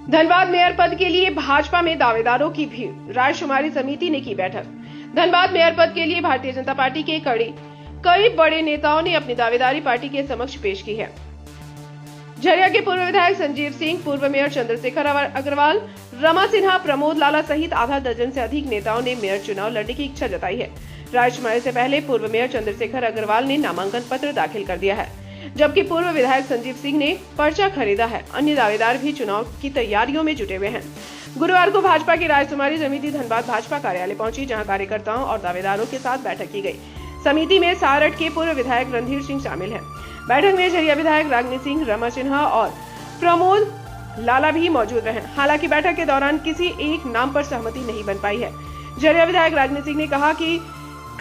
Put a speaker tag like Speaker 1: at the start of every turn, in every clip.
Speaker 1: Dhanbad mayor पद के लिए भाजपा में दावेदारों की भीड़, रायशुमारी समिति ने की बैठक। धनबाद मेयर पद के लिए भारतीय जनता पार्टी के कई बड़े नेताओं ने अपनी दावेदारी पार्टी के समक्ष पेश की है। झरिया के पूर्व विधायक संजीव सिंह, पूर्व मेयर चंद्रशेखर अग्रवाल, रमा सिन्हा, प्रमोद लाला सहित आधा दर्जन से अधिक नेताओं ने मेयर चुनाव लड़ने की इच्छा जताई है। रायशुमारी से पहले पूर्व मेयर चंद्रशेखर अग्रवाल ने नामांकन पत्र दाखिल कर दिया है, जबकि पूर्व विधायक संजीव सिंह ने पर्चा खरीदा है। अन्य दावेदार भी चुनाव की तैयारियों में जुटे हुए हैं। गुरुवार को भाजपा की रायशुमारी समिति धनबाद भाजपा कार्यालय पहुंची, जहां कार्यकर्ताओं और दावेदारों के साथ बैठक की गई। समिति में सारठ के पूर्व विधायक रणधीर सिंह शामिल हैं। बैठक में झरिया विधायक रागनी सिंह, रमा सिन्हा और प्रमोद लाला भी मौजूद रहे। हालांकि बैठक के दौरान किसी एक नाम पर सहमति नहीं बन पाई है। झरिया विधायक रागनी सिंह ने कहा कि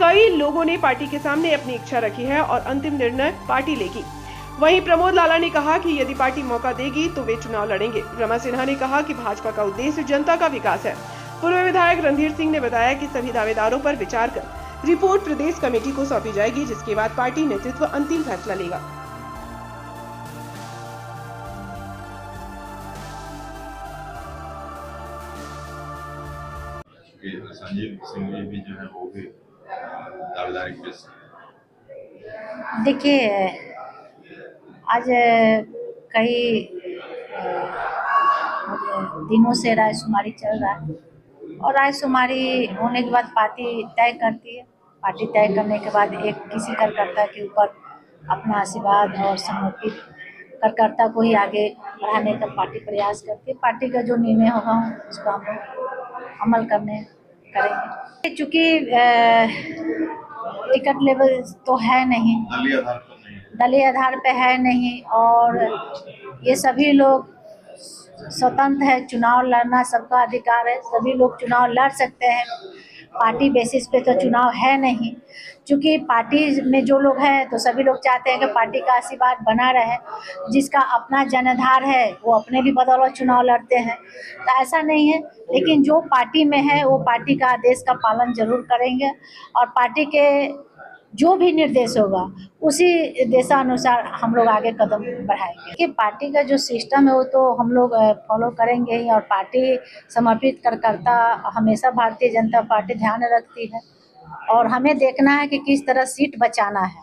Speaker 1: कई लोगों ने पार्टी के सामने अपनी इच्छा रखी है और अंतिम निर्णय पार्टी लेगी। वहीं प्रमोद लाला ने कहा कि यदि पार्टी मौका देगी तो वे चुनाव लड़ेंगे। रमा सिन्हा ने कहा कि भाजपा का उद्देश्य जनता का विकास है। पूर्व विधायक रणधीर सिंह ने बताया कि सभी दावेदारों पर विचार कर रिपोर्ट प्रदेश कमेटी को सौंपी जाएगी, जिसके बाद पार्टी नेतृत्व अंतिम फैसला लेगा।
Speaker 2: संजीव सिंह जी भी जो है वो भी दावेदारी पेश।
Speaker 3: देखिए, आज कई दिनों से रायशुमारी चल रहा है और रायशुमारी होने के बाद पार्टी तय करती है। पार्टी तय करने के बाद एक किसी कार्यकर्ता के ऊपर अपना आशीर्वाद और समर्पित कार्यकर्ता को ही आगे बढ़ाने का पार्टी प्रयास करती है। पार्टी का जो निर्णय होगा उसको हम अमल करेंगे। चूँकि टिकट लेवल तो है नहीं, दलीय आधार पे है नहीं, और ये सभी लोग स्वतंत्र है। चुनाव लड़ना सबका अधिकार है, सभी लोग चुनाव लड़ सकते हैं। पार्टी बेसिस पे तो चुनाव है नहीं। क्योंकि पार्टी में जो लोग हैं तो सभी लोग चाहते हैं कि पार्टी का आशीर्वाद बना रहे। जिसका अपना जनाधार है वो अपने भी बदौलत चुनाव लड़ते हैं, तो ऐसा नहीं है। लेकिन जो पार्टी में है वो पार्टी का आदेश का पालन जरूर करेंगे और पार्टी के जो भी निर्देश होगा उसी देशानुसार हम लोग आगे कदम बढ़ाएंगे। कि पार्टी का जो सिस्टम है वो तो हम लोग फॉलो करेंगे ही, और पार्टी समर्पित कार्यकर्ता हमेशा भारतीय जनता पार्टी ध्यान रखती है। और हमें देखना है कि किस तरह सीट बचाना है।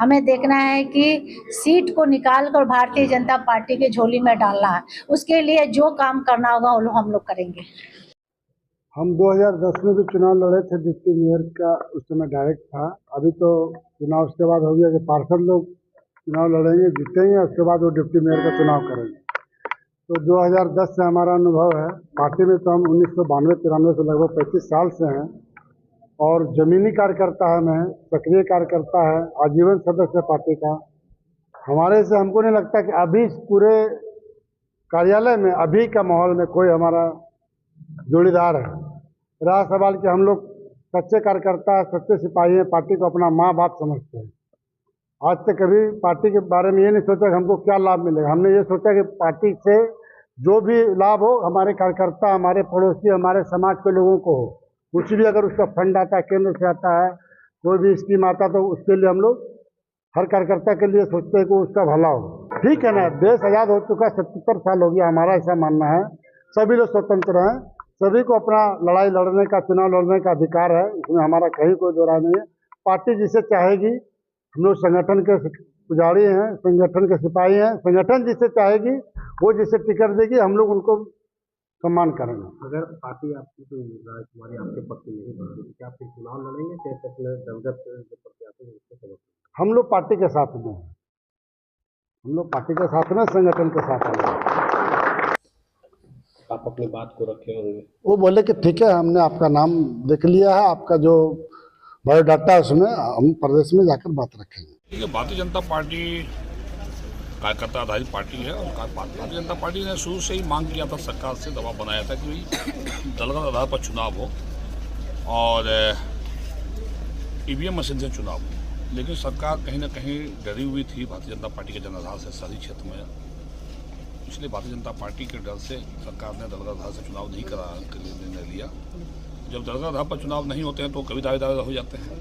Speaker 3: हमें देखना है कि सीट को निकाल कर भारतीय जनता पार्टी के झोली में डालना है। उसके लिए जो काम करना होगा वो हम लोग करेंगे।
Speaker 4: हम 2010 में भी चुनाव लड़े थे, डिप्टी मेयर का उस समय डायरेक्ट था। अभी तो चुनाव उसके बाद हो गया कि पार्षद लोग चुनाव लड़ेंगे, जीतेंगे, उसके बाद वो डिप्टी मेयर का चुनाव करेंगे। तो 2010 से हमारा अनुभव है। पार्टी में तो हम 1992-93 से लगभग 35 साल से हैं और ज़मीनी कार्यकर्ता है, मैं सक्रिय कार्यकर्ता है, आजीवन सदस्य पार्टी का। हमारे से हमको नहीं लगता कि अभी पूरे कार्यालय में अभी का माहौल में कोई हमारा जोड़ीदार है। रहा सवाल कि हम लोग सच्चे कार्यकर्ता, सच्चे सिपाही हैं, पार्टी को अपना माँ बाप समझते हैं। आज तक कभी पार्टी के बारे में ये नहीं सोचा कि हमको क्या लाभ मिलेगा। हमने ये सोचा कि पार्टी से जो भी लाभ हो हमारे कार्यकर्ता, हमारे पड़ोसी, हमारे समाज के लोगों को हो। कुछ भी अगर उसका फंड आता है, केंद्र से आता है, कोई भी स्कीम आता, तो उसके लिए हम लोग हर कार्यकर्ता के लिए सोचते हैं कि उसका भला हो। ठीक है ना, देश आज़ाद हो चुका, 77 साल हो गया। हमारा ऐसा मानना है सभी लोग स्वतंत्र हैं, सभी को अपना लड़ाई लड़ने का, चुनाव लड़ने का अधिकार है। इसमें हमारा कहीं कोई दो राय नहीं है। पार्टी जिसे चाहेगी, हम लोग संगठन के पुजारी हैं, संगठन के सिपाही हैं। संगठन जिसे चाहेगी वो जिसे टिकट देगी हम लोग उनको सम्मान करेंगे।
Speaker 5: अगर पार्टी आपकी कोई रायशुमारी आपके पक्ष में नहीं बढ़ती तो क्या आप फिर चुनाव लड़ेंगे?
Speaker 4: हम लोग पार्टी के साथ में हैं, हम लोग पार्टी के साथ में, संगठन के साथ में।
Speaker 5: आप अपनी बात को रखे होंगे।
Speaker 4: वो बोले कि ठीक है, हमने आपका नाम देख लिया है, आपका जो बायोडाटा है उसमें हम प्रदेश में जाकर बात रखेंगे।
Speaker 6: ठीक है, भारतीय जनता पार्टी कार्यकर्ता आधारित पार्टी है और भारतीय जनता पार्टी ने शुरू से ही मांग किया था, सरकार से दबाव बनाया था कि दलगत आधार पर चुनाव हो और ईवीएम मशीन से चुनाव हो। लेकिन सरकार कहीं ना कहीं डरी हुई थी भारतीय जनता पार्टी के जनाधार से शहरी क्षेत्र में, इसलिए भारतीय जनता पार्टी के डर से सरकार ने दलगत आधार से चुनाव नहीं कराने के लिए निर्णय लिया। जब दलगत आधार पर चुनाव नहीं होते हैं तो कभी दावेदार हो जाते हैं।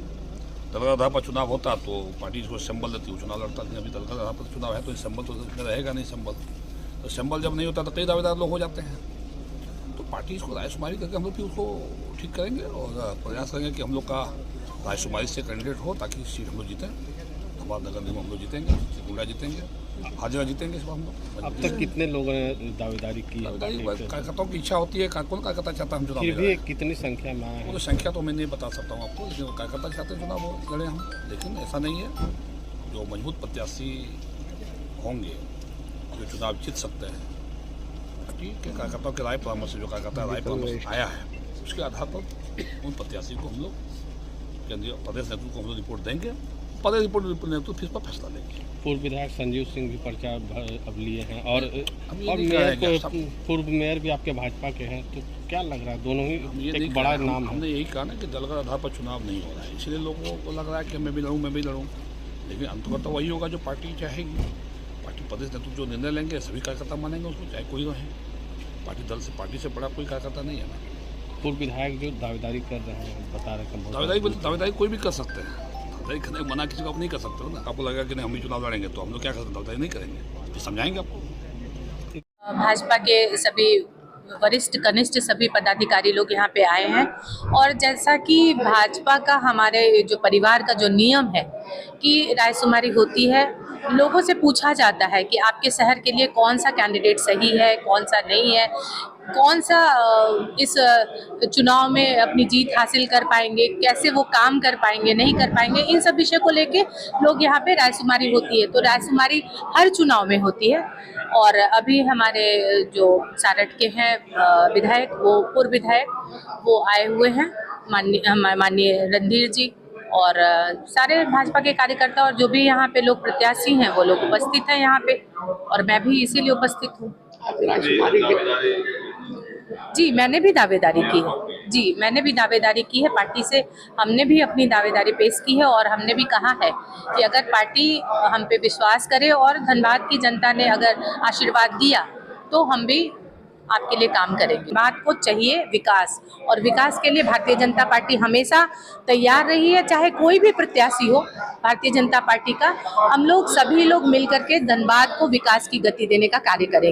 Speaker 6: दलगत आधार पर चुनाव होता तो पार्टी जिसको संबल देती वो चुनाव लड़ता, लेकिन अभी दलगत आधार पर चुनाव है तो इस संबल तो रहेगा नहीं संबल। तो असेंबल जब नहीं होता तो कई दावेदार लोग हो जाते हैं। तो पार्टी इसको रायशुमारी करके हम लोग भी उसको ठीक करेंगे और प्रयास करेंगे कि हम लोग का रायशुमारी से कैंडिडेट हो ताकि सीट हम लोग जीतें। धनबाद नगर निगम हम लोग जीतेंगे, गुंडा जीतेंगे, हर जगह जीतेंगे। इस बार हम लोग
Speaker 5: अब तक कितने लोगों ने दावेदारी की है?
Speaker 6: कार्यकर्ताओं की इच्छा होती है, कौन कार्यकर्ता चाहता है हम चुनाव
Speaker 5: फिर भी
Speaker 6: लड़ें?
Speaker 5: कितनी संख्या में आए
Speaker 6: वो
Speaker 5: हैं?
Speaker 6: तो संख्या तो मैं नहीं बता सकता हूँ आपको, लेकिन कार्यकर्ता चाहते हैं चुनाव लड़े हम, लेकिन ऐसा नहीं है। जो मजबूत प्रत्याशी होंगे जो चुनाव जीत सकते हैं, पार्टी के कार्यकर्ताओं के राय परामर्श से जो कार्यकर्ता राय परामर्श आया है उसके आधार पर उन प्रत्याशी को हम लोग केंद्रीय प्रदेश नेतृत्व को हम लोग रिपोर्ट देंगे। प्रदेश रिपोर्ट नेतृत्व फिर पर फैसला लेंगे।
Speaker 5: पूर्व विधायक संजीव सिंह भी पर्चा अब लिए हैं और
Speaker 6: मेयर
Speaker 5: मेयर को पूर्व मेयर भी आपके भाजपा के हैं, तो क्या लग रहा है दोनों ही एक बड़ा नाम है?
Speaker 6: हमने यही कहा ना कि दल का आधार पर चुनाव नहीं हो रहा है, इसलिए लोगों को लग रहा है कि मैं भी लड़ूँ, लेकिन अंततः तो वही होगा जो पार्टी चाहेगी। पार्टी प्रदेश नेतृत्व जो निर्णय लेंगे सभी कार्यकर्ता मानेंगे उसको, चाहे कोई रहे। पार्टी से बड़ा कोई कार्यकर्ता नहीं है ना।
Speaker 5: पूर्व विधायक जो दावेदारी कर रहे हैं बता रहे हैं,
Speaker 6: दावेदारी कोई भी कर सकते हैं, दावेदारी करने मना किसी को आप नहीं कर सकते हो ना। आपको लगेगा कि नहीं हम भी चुनाव लड़ेंगे तो हम लोग क्या कर सकते, दावेदारी नहीं करेंगे, तो समझाएंगे आपको।
Speaker 7: भाजपा के सभी वरिष्ठ कनिष्ठ सभी पदाधिकारी लोग यहाँ पे आए हैं और जैसा कि भाजपा का हमारे जो परिवार का जो नियम है कि रायशुमारी होती है, लोगों से पूछा जाता है कि आपके शहर के लिए कौन सा कैंडिडेट सही है, कौन सा नहीं है, कौन सा इस चुनाव में अपनी जीत हासिल कर पाएंगे, कैसे वो काम कर पाएंगे, नहीं कर पाएंगे, इन सब विषय को लेके लोग यहाँ पे रायशुमारी होती है। तो रायशुमारी हर चुनाव में होती है और अभी हमारे जो सारठ के हैं विधायक, वो पूर्व विधायक वो आए हुए हैं, माननीय रणधीर जी और सारे भाजपा के कार्यकर्ता और जो भी यहाँ पे लोग प्रत्याशी हैं वो लोग उपस्थित हैं यहाँ पे और मैं भी इसीलिए उपस्थित हूँ। जी मैंने भी दावेदारी की है, मैंने भी दावेदारी की है पार्टी से, हमने भी अपनी दावेदारी पेश की है और हमने भी कहा है कि अगर पार्टी हम पे विश्वास करे और धनबाद की जनता ने अगर आशीर्वाद दिया तो हम भी आपके लिए काम करेंगे। बात को चाहिए विकास और विकास के लिए भारतीय जनता पार्टी हमेशा तैयार रही है, चाहे कोई भी प्रत्याशी हो भारतीय जनता पार्टी का। हम लोग सभी लोग मिलकर के धनबाद को विकास की गति देने का कार्य करेंगे।